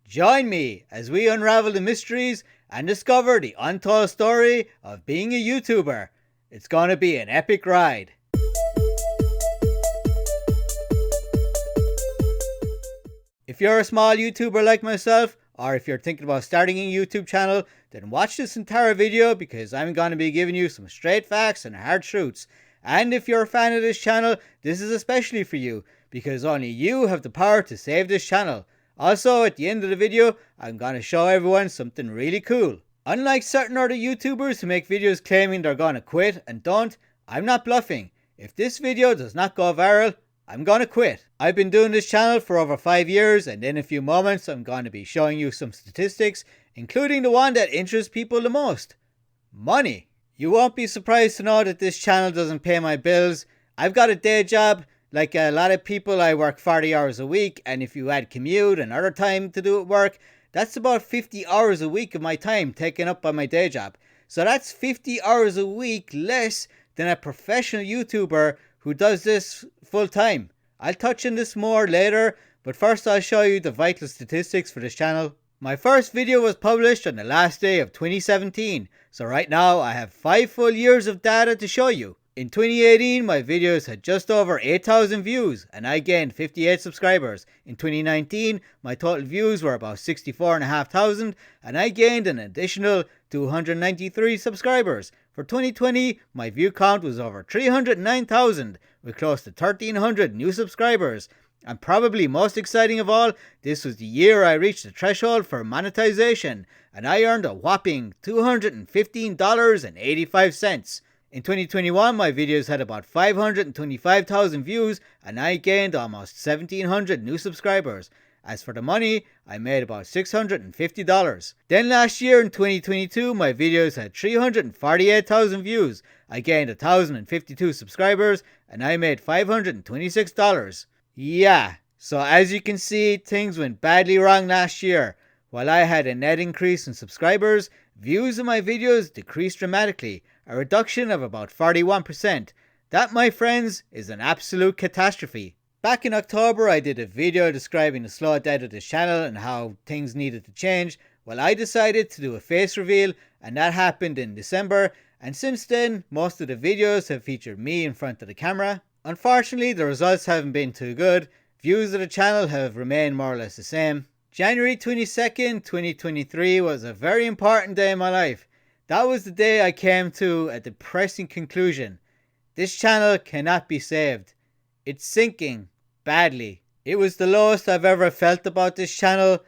Join me as we unravel the mysteries and discover the untold story of being a YouTuber. It's gonna be an epic ride. If you're a small YouTuber like myself, or if you're thinking about starting a YouTube channel, then watch this entire video because I'm going to be giving you some straight facts and hard truths. And if you're a fan of this channel, this is especially for you because only you have the power to save this channel. Also, at the end of the video, I'm going to show everyone something really cool. Unlike certain other YouTubers who make videos claiming they're going to quit and don't, I'm not bluffing. If this video does not go viral, I'm gonna quit. I've been doing this channel for over 5 years, and in a few moments I'm going to be showing you some statistics, including the one that interests people the most. Money. You won't be surprised to know that this channel doesn't pay my bills. I've got a day job. Like a lot of people, I work 40 hours a week, and if you add commute and other time to do at work, that's about 50 hours a week of my time taken up by my day job. So that's 50 hours a week less than a professional YouTuber who does this full time. I'll touch on this more later, but first I'll show you the vital statistics for this channel. My first video was published on the last day of 2017, so right now I have 5 full years of data to show you. In 2018, my videos had just over 8,000 views and I gained 58 subscribers. In 2019, my total views were about 64,500 and I gained an additional 293 subscribers. For 2020, my view count was over 309,000 with close to 1,300 new subscribers. And probably most exciting of all, this was the year I reached the threshold for monetization and I earned a whopping $215.85. In 2021, my videos had about 525,000 views and I gained almost 1,700 new subscribers. As for the money, I made about $650. Then last year in 2022, my videos had 348,000 views. I gained 1,052 subscribers and I made $526. Yeah, so as you can see, things went badly wrong last year. While I had a net increase in subscribers, views of my videos decreased dramatically, a reduction of about 41%. That, my friends, is an absolute catastrophe. Back in October, I did a video describing the slow death of this channel and how things needed to change. Well, I decided to do a face reveal and that happened in December, and since then, most of the videos have featured me in front of the camera. Unfortunately, the results haven't been too good. Views of the channel have remained more or less the same. January 22nd, 2023 was a very important day in my life. That was the day I came to a depressing conclusion. This channel cannot be saved. It's sinking badly. It was the lowest I've ever felt about this channel.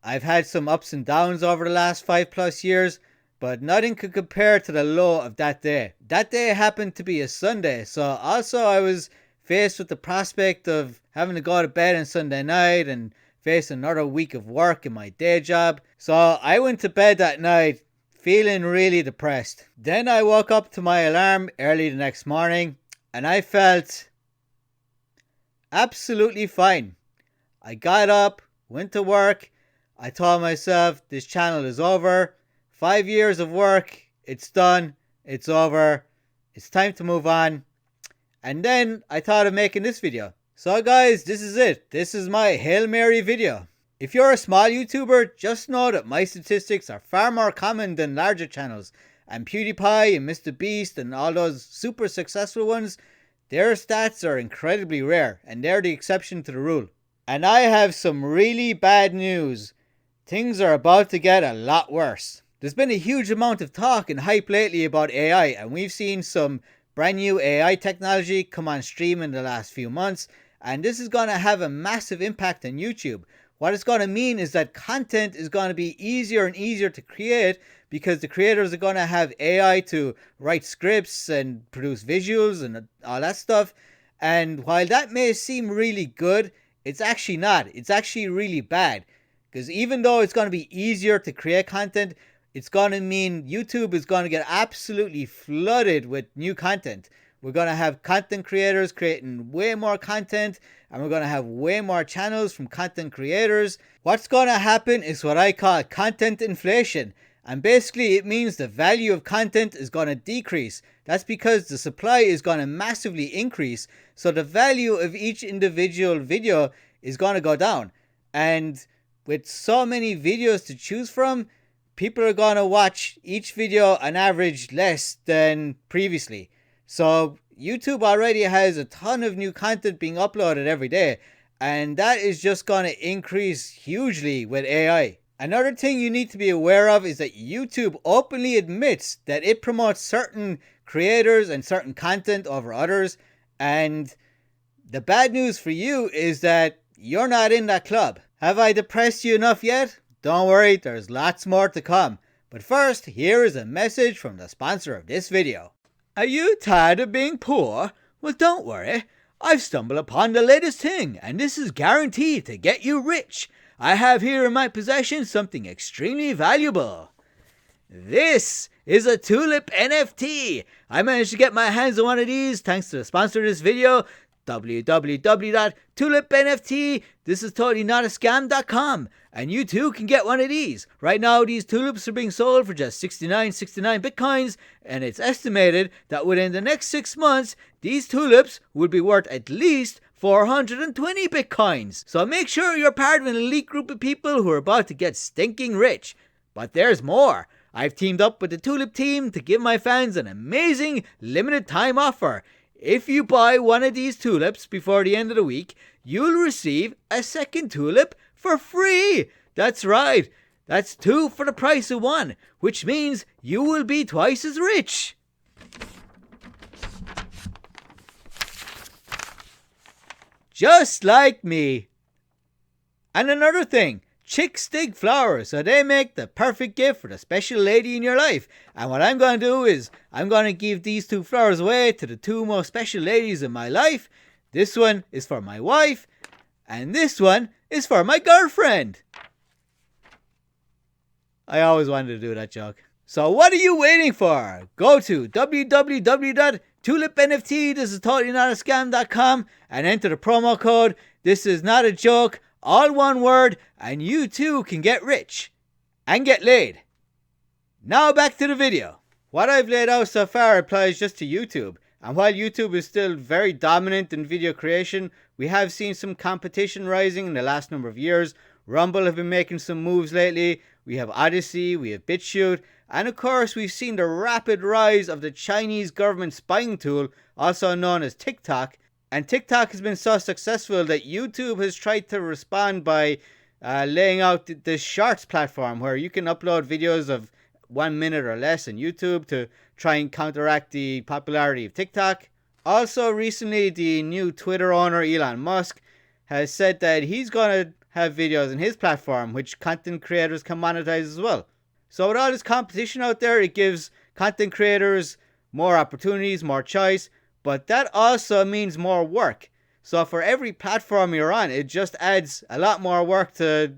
I've had some ups and downs over the last 5+ years, but nothing could compare to the low of that day. That day happened to be a Sunday, so also I was faced with the prospect of having to go to bed on Sunday night and face another week of work in my day job. So I went to bed that night feeling really depressed. Then I woke up to my alarm early the next morning and I felt absolutely fine. I got up, went to work. I told myself this channel is over. 5 years of work, it's done, it's over, it's time to move on. And then I thought of making this video. So guys, this is it. This is my Hail Mary video. If you're a small YouTuber, just know that my statistics are far more common than larger channels. And PewDiePie and MrBeast and all those super successful ones, their stats are incredibly rare and they're the exception to the rule. And I have some really bad news. Things are about to get a lot worse. There's been a huge amount of talk and hype lately about AI, and we've seen some brand new AI technology come on stream in the last few months, and this is going to have a massive impact on YouTube. What it's going to mean is that content is going to be easier and easier to create because the creators are going to have AI to write scripts and produce visuals and all that stuff. And while that may seem really good, it's actually not. It's actually really bad. Because even though it's going to be easier to create content, it's going to mean YouTube is going to get absolutely flooded with new content. We're going to have content creators creating way more content, and we're going to have way more channels from content creators. What's going to happen is what I call content inflation. And basically it means the value of content is going to decrease. That's because the supply is going to massively increase. So the value of each individual video is going to go down. And with so many videos to choose from, people are going to watch each video on average less than previously. So YouTube already has a ton of new content being uploaded every day, and that is just going to increase hugely with AI. Another thing you need to be aware of is that YouTube openly admits that it promotes certain creators and certain content over others, and the bad news for you is that you're not in that club. Have I depressed you enough yet? Don't worry, there's lots more to come. But first, here is a message from the sponsor of this video. Are you tired of being poor? Well, don't worry. I've stumbled upon the latest thing, and this is guaranteed to get you rich. I have here in my possession something extremely valuable. This is a tulip NFT. I managed to get my hands on one of these thanks to the sponsor of this video, www.tulipnft. This is totally not a scam.com, and you too can get one of these. Right now, these tulips are being sold for just 69 bitcoins, and it's estimated that within the next 6 months, these tulips will be worth at least 420 bitcoins. So make sure you're part of an elite group of people who are about to get stinking rich. But there's more. I've teamed up with the Tulip team to give my fans an amazing limited time offer. If you buy one of these tulips before the end of the week, you'll receive a second tulip for free. That's right. That's 2 for the price of 1, which means you will be twice as rich. Just like me. And another thing, chicks dig flowers, so they make the perfect gift for the special lady in your life. And what I'm going to do is, I'm going to give these 2 flowers away to the 2 most special ladies in my life. This one is for my wife, and this one is for my girlfriend. I always wanted to do that joke. So what are you waiting for? Go to www.tulipnft, this is totally not a scam.com, and enter the promo code, this is not a joke, all one word, and you too can get rich and get laid. Now back to the video. What I've laid out so far applies just to YouTube, and while YouTube is still very dominant in video creation, we have seen some competition rising in the last number of years. Rumble have been making some moves lately. We have Odyssey, we have BitChute, and of course we've seen the rapid rise of the Chinese government spying tool, also known as TikTok. And TikTok has been so successful that YouTube has tried to respond by laying out this Shorts platform where you can upload videos of 1 minute or less on YouTube to try and counteract the popularity of TikTok. Also recently, the new Twitter owner Elon Musk has said that he's going to have videos on his platform which content creators can monetize as well. So with all this competition out there, it gives content creators more opportunities, more choice, but that also means more work. So for every platform you're on, it just adds a lot more work to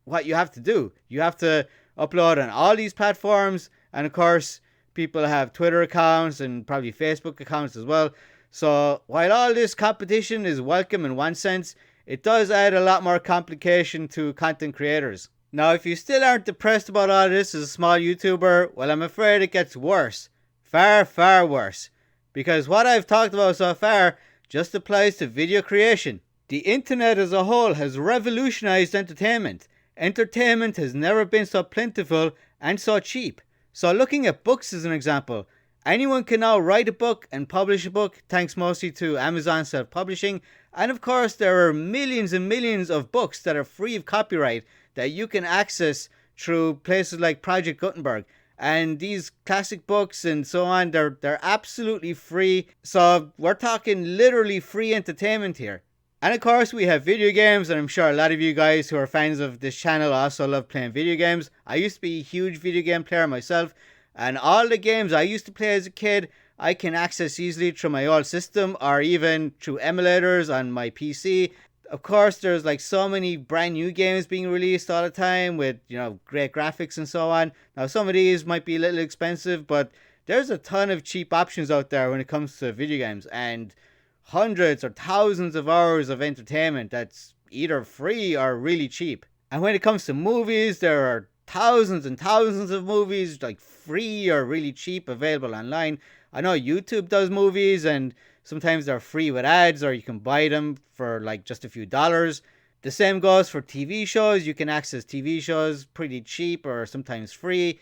what you have to do. You have to upload on all these platforms, and of course people have Twitter accounts and probably Facebook accounts as well. So while all this competition is welcome in one sense, it does add a lot more complication to content creators. Now if you still aren't depressed about all this as a small YouTuber, well, I'm afraid it gets worse. Far, far worse. Because what I've talked about so far just applies to video creation. The internet as a whole has revolutionized entertainment. Entertainment has never been so plentiful and so cheap. So looking at books as an example, anyone can now write a book and publish a book thanks mostly to Amazon self-publishing. And of course there are millions and millions of books that are free of copyright that you can access through places like Project Gutenberg. And these classic books and so on, they're absolutely free. So we're talking literally free entertainment here. And of course we have video games, and I'm sure a lot of you guys who are fans of this channel also love playing video games. I used to be a huge video game player myself, and all the games I used to play as a kid, I can access easily through my old system or even through emulators on my PC. Of course, there's like so many brand new games being released all the time with, great graphics and so on. Now, some of these might be a little expensive, but there's a ton of cheap options out there when it comes to video games, and hundreds or thousands of hours of entertainment that's either free or really cheap. And when it comes to movies, there are thousands and thousands of movies, like free or really cheap, available online. I know YouTube does movies, and sometimes they're free with ads, or you can buy them for like just a few dollars. The same goes for TV shows. You can access TV shows pretty cheap or sometimes free.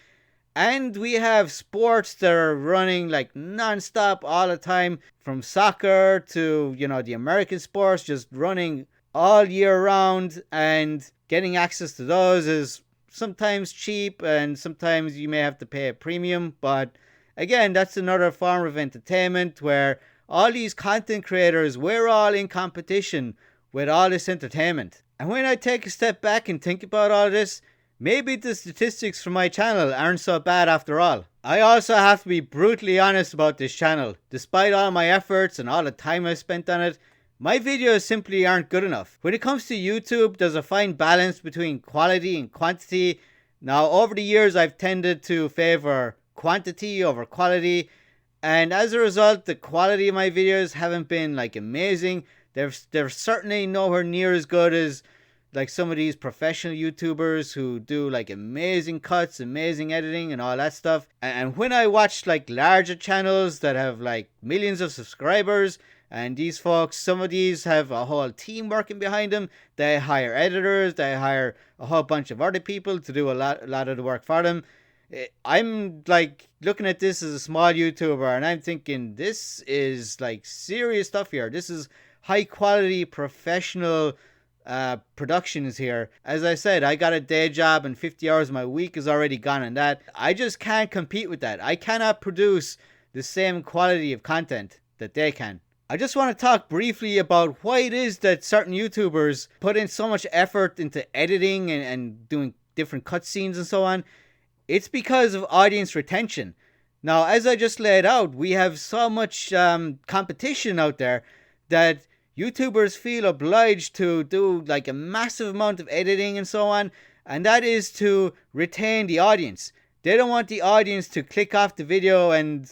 And we have sports that are running like non-stop all the time, from soccer to, the American sports, just running all year round. And getting access to those is sometimes cheap and sometimes you may have to pay a premium. But again, that's another form of entertainment where all these content creators, we're all in competition with all this entertainment. And when I take a step back and think about all this, maybe the statistics for my channel aren't so bad after all. I also have to be brutally honest about this channel. Despite all my efforts and all the time I spent on it, my videos simply aren't good enough. When it comes to YouTube, there's a fine balance between quality and quantity. Now, over the years, I've tended to favor quantity over quality. And as a result, the quality of my videos haven't been like amazing. They're certainly nowhere near as good as like some of these professional YouTubers who do like amazing cuts, amazing editing and all that stuff. And when I watch like larger channels that have like millions of subscribers, and these folks, some of these have a whole team working behind them. They hire editors, they hire a whole bunch of other people to do a lot of the work for them. I'm like looking at this as a small YouTuber and I'm thinking this is like serious stuff here. This is high quality professional productions here. As I said, I got a day job and 50 hours of my week is already gone on that. I just can't compete with that. I cannot produce the same quality of content that they can. I just want to talk briefly about why it is that certain YouTubers put in so much effort into editing and doing different cutscenes and so on. It's because of audience retention. Now, as I just laid out, we have so much competition out there that YouTubers feel obliged to do like a massive amount of editing and so on, and that is to retain the audience. They don't want the audience to click off the video and,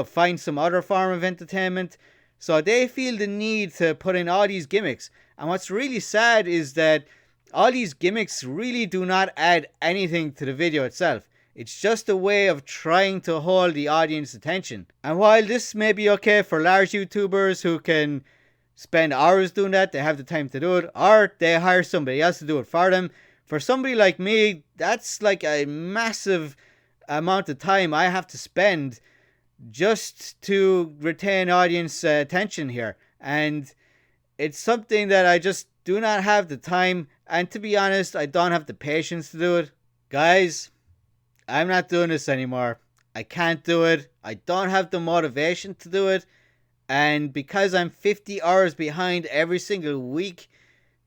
find some other form of entertainment. So they feel the need to put in all these gimmicks. And what's really sad is that all these gimmicks really do not add anything to the video itself. It's just a way of trying to hold the audience attention. And while this may be okay for large YouTubers who can spend hours doing that, they have the time to do it, or they hire somebody else to do it for them. For somebody like me, that's like a massive amount of time I have to spend just to retain audience attention here. And it's something that I just do not have the time, and to be honest, I don't have the patience to do it. Guys, I'm not doing this anymore. I can't do it. I don't have the motivation to do it. And because I'm 50 hours behind every single week,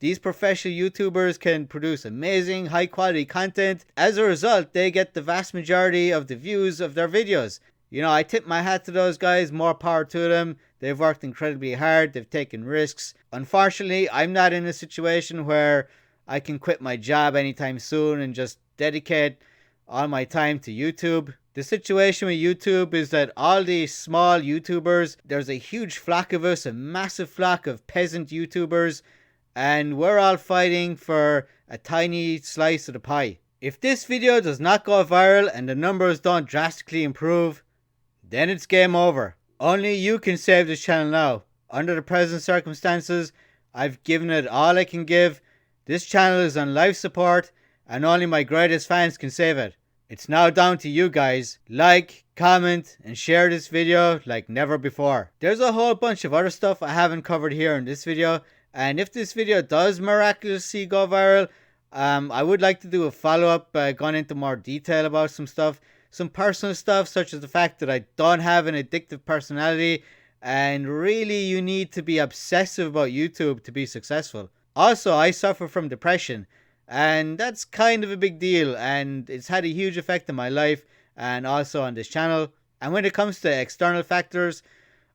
these professional YouTubers can produce amazing, high quality content. As a result, they get the vast majority of the views of their videos. I tip my hat to those guys. More power to them. They've worked incredibly hard. They've taken risks. Unfortunately, I'm not in a situation where I can quit my job anytime soon and just dedicate all my time to YouTube. The situation with YouTube is that all these small YouTubers, there's a huge flock of us, a massive flock of peasant YouTubers, and we're all fighting for a tiny slice of the pie. If this video does not go viral and the numbers don't drastically improve, then it's game over. Only you can save this channel now. Under the present circumstances, I've given it all I can give. This channel is on life support and only my greatest fans can save it. It's now down to you guys. Like, comment, and share this video like never before. There's a whole bunch of other stuff I haven't covered here in this video, and if this video does miraculously go viral, I would like to do a follow-up going into more detail about some stuff. Some personal stuff, such as the fact that I don't have an addictive personality, and really you need to be obsessive about YouTube to be successful. Also, I suffer from depression, and that's kind of a big deal, and it's had a huge effect on my life and also on this channel. And when it comes to external factors,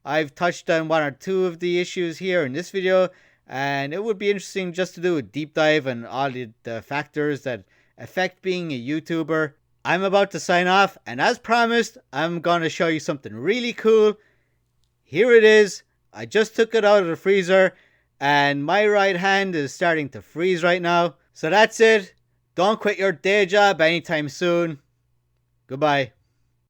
I've touched on one or two of the issues here in this video, and it would be interesting just to do a deep dive on all the factors that affect being a YouTuber. I'm about to sign off, and as promised, I'm going to show you something really cool. Here it is. I just took it out of the freezer, and my right hand is starting to freeze right now. So that's it. Don't quit your day job anytime soon. Goodbye.